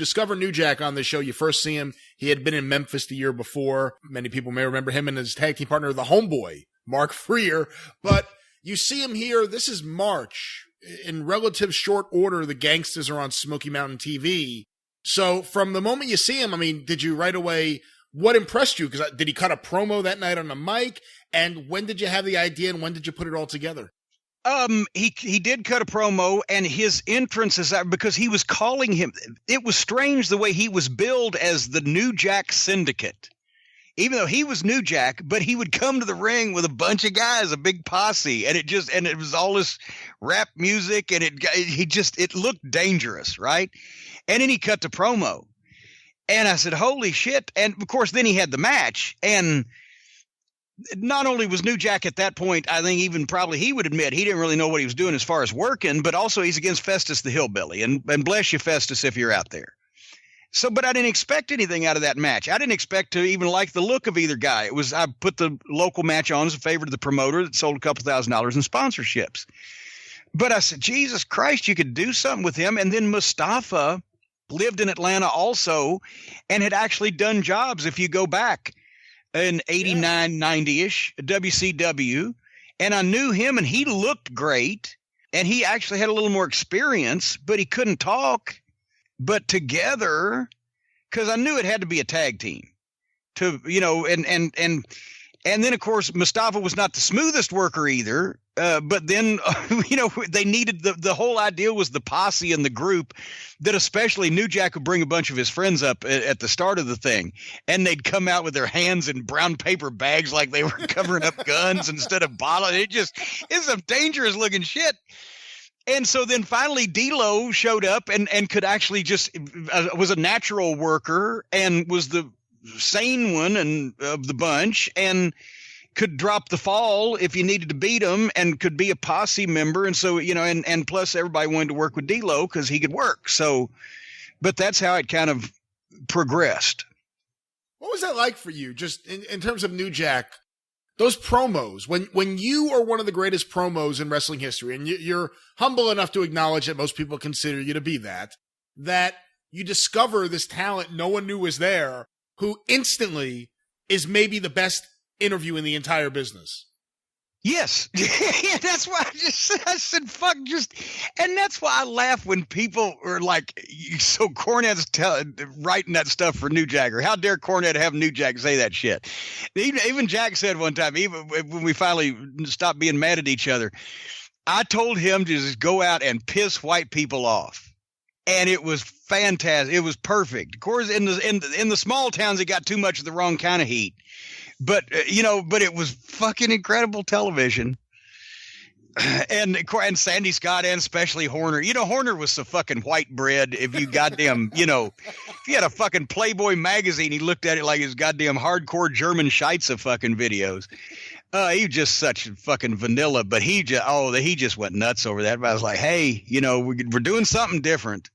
discover New Jack on this show, you first see him. He had been in Memphis the year before. Many people may remember him and his tag team partner, the Homeboy, Mark Freer. But you see him here. This is March. In relative short order, the Gangsters are on Smoky Mountain TV. So from the moment you see him, I mean, did you right away, what impressed you? Because did he cut a promo that night on the mic? And when did you have the idea and when did you put it all together? He did cut a promo, and his entrance is that because he was calling him. It was strange the way he was billed as the New Jack Syndicate, even though he was New Jack. But he would come to the ring with a bunch of guys, a big posse, and it was all this rap music, and it looked dangerous, right? And then he cut the promo, and I said, "Holy shit!" And of course, then he had the match, and not only was New Jack at that point, I think even probably he would admit he didn't really know what he was doing as far as working, but also he's against Festus the Hillbilly. And bless you, Festus, if you're out there. So, but I didn't expect anything out of that match. I didn't expect to even like the look of either guy. I put the local match on as a favor to the promoter that sold a couple $1,000s in sponsorships. But I said, Jesus Christ, you could do something with him. And then Mustafa lived in Atlanta also and had actually done jobs, if you go back, in 89, 90-ish, WCW, and I knew him, and he looked great, and he actually had a little more experience, but he couldn't talk. But together, because I knew it had to be a tag team, to and then of course Mustafa was not the smoothest worker either. But then they needed the whole idea was the posse and the group that especially New Jack would bring a bunch of his friends up at the start of the thing, and they'd come out with their hands in brown paper bags like they were covering up guns instead of bottles. It's some dangerous looking shit. And so then finally D-Lo showed up and could actually just was a natural worker and was the sane one and of the bunch and could drop the fall if you needed to beat him and could be a posse member. And so, and plus everybody wanted to work with D-Lo because he could work. So, but that's how it kind of progressed. What was that like for you? Just in terms of New Jack, those promos, when you are one of the greatest promos in wrestling history, and you're humble enough to acknowledge that most people consider you to be that you discover this talent no one knew was there, who instantly is maybe the best interview in the entire business. Yes. Yeah, that's why I said, fuck, and that's why I laugh when people are like, so Cornette's writing that stuff for New Jack, or how dare Cornette have New Jack say that shit. Even Jack said one time, even when we finally stopped being mad at each other, I told him to just go out and piss white people off. And it was fantastic. It was perfect. Of course, in the small towns, it got too much of the wrong kind of heat. But, but it was fucking incredible television. And Sandy Scott and especially Horner. Horner was so fucking white bread. If you goddamn, if you had a fucking Playboy magazine, he looked at it like his goddamn hardcore German Scheitze fucking videos. He was just such fucking vanilla, but he just went nuts over that. But I was like, hey, we're doing something different.